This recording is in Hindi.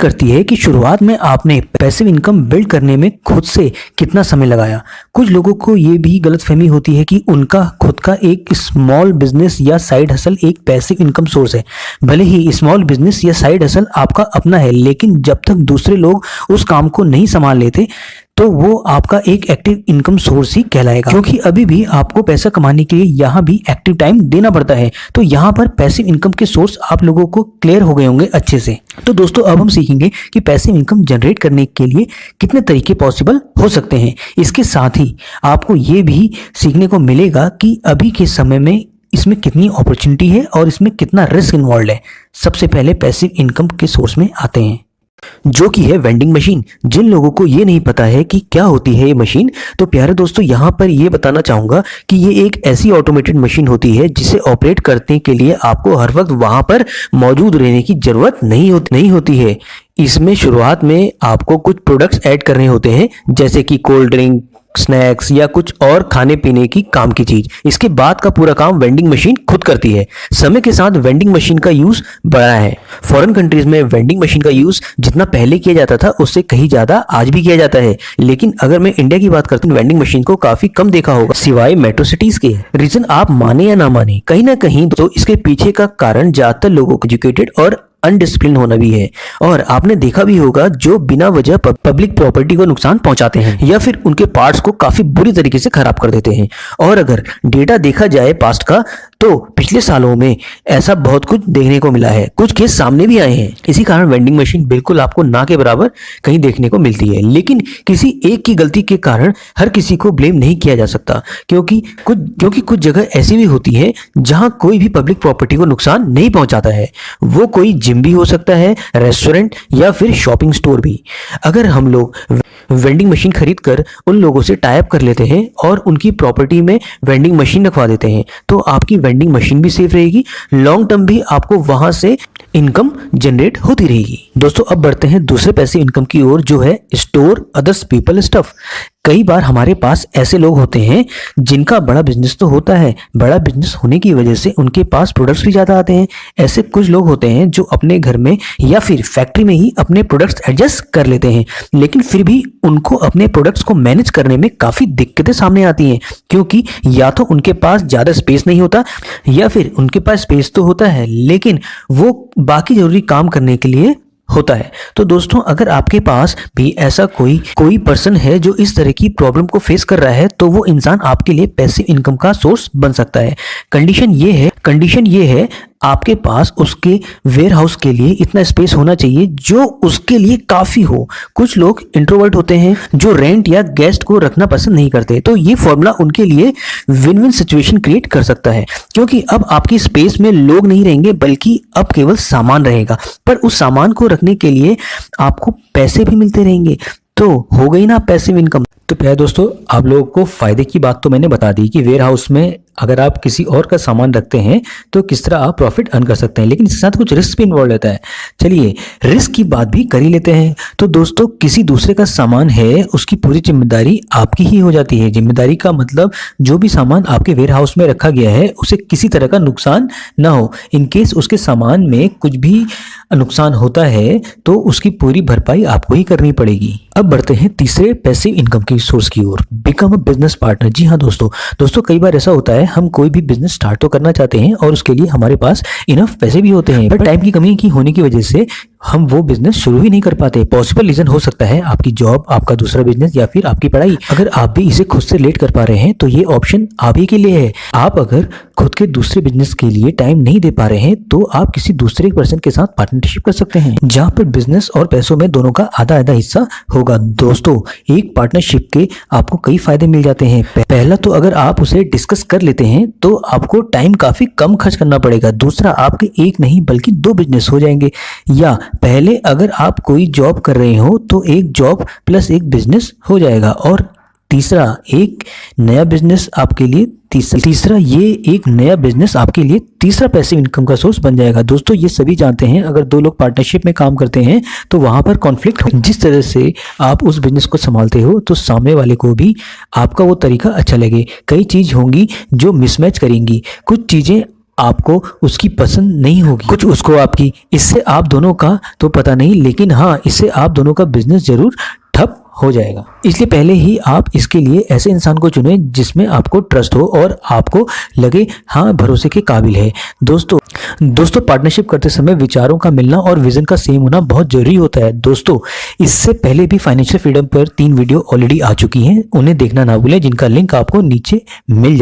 करती है कि शुरुआत में आपने पैसिव इनकम बिल्ड करने में खुद से कितना समय लगाया। कुछ लोगों को ये भी गलतफहमी होती है कि उनका खुद का एक स्मॉल बिजनेस या साइड हसल एक पैसिव इनकम सोर्स है। भले ही स्मॉल बिजनेस या साइड हसल आपका अपना है, लेकिन जब तक दूसरे लोग उस काम को नहीं संभाल लेते तो वो आपका एक एक्टिव इनकम सोर्स ही कहलाएगा, क्योंकि अभी भी आपको पैसा कमाने के लिए यहाँ भी एक्टिव टाइम देना पड़ता है। तो यहाँ पर पैसिव इनकम के सोर्स आप लोगों को क्लियर हो गए होंगे अच्छे से। तो दोस्तों अब हम सीखेंगे कि पैसिव इनकम जनरेट करने के लिए कितने तरीके पॉसिबल हो सकते हैं। इसके साथ ही आपको ये भी सीखने को मिलेगा कि अभी के समय में इसमें कितनी अपॉर्चुनिटी है और इसमें कितना रिस्क इन्वॉल्व है। सबसे पहले पैसिव इनकम के सोर्स में आते हैं, जो कि है वेंडिंग मशीन। जिन लोगों को ये नहीं पता है कि क्या होती है ये मशीन, तो प्यारे दोस्तों यहाँ पर ये बताना चाहूंगा कि ये एक ऐसी ऑटोमेटेड मशीन होती है जिसे ऑपरेट करने के लिए आपको हर वक्त वहां पर मौजूद रहने की जरूरत नहीं होती है। इसमें शुरुआत में आपको कुछ प्रोडक्ट्स ऐड करने होते हैं, जैसे कि कोल्ड ड्रिंक, स्नैक्स या कुछ और खाने पीने की काम की चीज। इसके बाद का पूरा काम वेंडिंग मशीन खुद करती है। समय के साथ वेंडिंग मशीन का यूज बढ़ा है। फॉरेन कंट्रीज में वेंडिंग मशीन का यूज जितना पहले किया जाता था उससे कहीं ज्यादा आज भी किया जाता है, लेकिन अगर मैं इंडिया की बात करता हूँ वेंडिंग मशीन को काफी कम देखा होगा, सिवाय मेट्रो सिटीज के। रीजन आप माने या ना माने, कहीं ना कहीं तो इसके पीछे का कारण ज्यादातर लोगों को एजुकेटेड और अनडिसिप्लिन होना भी है। और आपने देखा भी होगा जो बिना वजह पब्लिक प्रॉपर्टी को नुकसान पहुंचाते हैं या फिर उनके पार्ट्स को काफी बुरी तरीके से खराब कर देते हैं। और अगर डेटा देखा जाए पास्ट का, तो पिछले सालों में ऐसा बहुत कुछ देखने को मिला है। कुछ केस सामने भी आए हैं। इसी कारण वेंडिंग मशीन बिल्कुल आपको ना के बराबर कहीं देखने को मिलती है। लेकिन किसी एक की गलती के कारण हर किसी को ब्लेम नहीं किया जा सकता, क्योंकि कुछ जगह ऐसी भी होती है जहां कोई भी पब्लिक प्रॉपर्टी को नुकसान नहीं पहुंचाता है। वो कोई जिम भी हो सकता है, रेस्टोरेंट या फिर शॉपिंग स्टोर भी। अगर हम लोग वेंडिंग मशीन खरीद कर उन लोगों से टाई अप कर लेते हैं और उनकी प्रॉपर्टी में वेंडिंग मशीन रखवा देते हैं, तो आपकी वेंडिंग मशीन भी सेफ रहेगी, लॉन्ग टर्म भी आपको वहां से इनकम जनरेट होती रहेगी। दोस्तों अब बढ़ते हैं दूसरे पैसिव इनकम की ओर, जो है स्टोर अदर्स पीपल स्टफ। कई बार हमारे पास ऐसे लोग होते हैं जिनका बड़ा बिजनेस तो होता है, बड़ा बिजनेस होने की वजह से उनके पास प्रोडक्ट्स भी ज्यादा आते हैं। ऐसे कुछ लोग होते हैं जो अपने घर में या फिर फैक्ट्री में ही अपने प्रोडक्ट्स एडजस्ट कर लेते हैं, लेकिन फिर भी उनको अपने प्रोडक्ट्स को मैनेज करने में काफी दिक्कतें सामने आती हैं, क्योंकि या तो उनके पास ज्यादा स्पेस नहीं होता या फिर उनके पास स्पेस तो होता है लेकिन वो बाकी जरूरी काम करने के लिए होता है। तो दोस्तों अगर आपके पास भी ऐसा कोई पर्सन है जो इस तरह की प्रॉब्लम को फेस कर रहा है, तो वो इंसान आपके लिए पैसिव इनकम का सोर्स बन सकता है। कंडीशन ये है आपके पास उसके वेयर हाउस के लिए इतना स्पेस होना चाहिए जो उसके लिए काफी हो। कुछ लोग इंट्रोवर्ट होते हैं जो रेंट या गेस्ट को रखना पसंद नहीं करते, तो ये फॉर्मूला उनके लिए विन विन सिचुएशन क्रिएट कर सकता है, क्योंकि अब आपकी स्पेस में लोग नहीं रहेंगे बल्कि अब केवल सामान रहेगा, पर उस सामान को रखने के लिए आपको पैसे भी मिलते रहेंगे। तो हो गई ना पैसिव इनकम। तो प्यारे दोस्तों आप लोगों को फायदे की बात तो मैंने बता दी कि वेयर हाउस में अगर आप किसी और का सामान रखते हैं तो किस तरह आप प्रॉफिट अर्न कर सकते हैं, लेकिन इसके साथ कुछ रिस्क भी इन्वॉल्व रहता है। चलिए रिस्क की बात भी कर ही लेते हैं। तो दोस्तों किसी दूसरे का सामान है, उसकी पूरी जिम्मेदारी आपकी ही हो जाती है। जिम्मेदारी का मतलब जो भी सामान आपके वेयर हाउस में रखा गया है उसे किसी तरह का नुकसान ना हो। इनकेस उसके सामान में कुछ भी नुकसान होता है तो उसकी पूरी भरपाई आपको ही करनी पड़ेगी। अब बढ़ते हैं तीसरे पैसिव इनकम की सोर्स की ओर, बिकम अ बिजनेस पार्टनर। जी हाँ दोस्तों कई बार ऐसा होता है हम कोई भी बिजनेस स्टार्ट तो करना चाहते हैं और उसके लिए हमारे पास इनफ पैसे भी होते हैं, पर टाइम की कमी की होने की वजह से हम वो बिजनेस शुरू ही नहीं कर पाते। पॉसिबल रीजन हो सकता है आपकी जॉब, आपका दूसरा बिजनेस या फिर आपकी पढ़ाई। अगर आप भी इसे खुद से लेट कर पा रहे हैं तो ये ऑप्शन आप ही के लिए है। आप अगर खुद के दूसरे बिजनेस के लिए टाइम नहीं दे पा रहे हैं तो आप किसी दूसरे पर्सन के साथ पार्टनरशिप कर सकते हैं, जहां पर बिजनेस और पैसों में दोनों का आधा आधा हिस्सा होगा। दोस्तों एक पार्टनरशिप के आपको कई फायदे मिल जाते हैं। पहला तो अगर आप उसे डिस्कस कर लेते हैं तो आपको टाइम काफी कम खर्च करना पड़ेगा। दूसरा आपके एक नहीं बल्कि दो बिजनेस हो जाएंगे। या पहले अगर आप कोई जॉब कर रहे हो तो एक जॉब प्लस एक बिजनेस हो जाएगा। और तीसरा एक नया बिजनेस आपके लिए तीसरा पैसिव इनकम का सोर्स बन जाएगा। दोस्तों ये सभी जानते हैं अगर दो लोग पार्टनरशिप में काम करते हैं तो वहां पर कॉन्फ्लिक्ट हो। जिस तरह से आप उस बिजनेस को संभालते हो तो सामने वाले को भी आपका वो तरीका अच्छा लगे। कई चीज होंगी जो मिसमैच करेंगी, कुछ चीजें आपको उसकी पसंद नहीं होगी, कुछ उसको आपकी। इससे आप दोनों का तो पता नहीं, लेकिन हाँ, इससे आप दोनों का बिजनेस जरूर ठप हो जाएगा। इसलिए पहले ही आप इसके लिए ऐसे इंसान को चुने जिसमें आपको ट्रस्ट हो और आपको लगे हाँ भरोसे के काबिल है। दोस्तों पार्टनरशिप करते समय विचारों का मिलना और विजन का सेम होना बहुत जरूरी होता है। दोस्तों इससे पहले भी फाइनेंशियल फ्रीडम पर 3 वीडियो ऑलरेडी आ चुकी हैं, उन्हें देखना ना भूलें, जिनका लिंक आपको नीचे मिल जाए।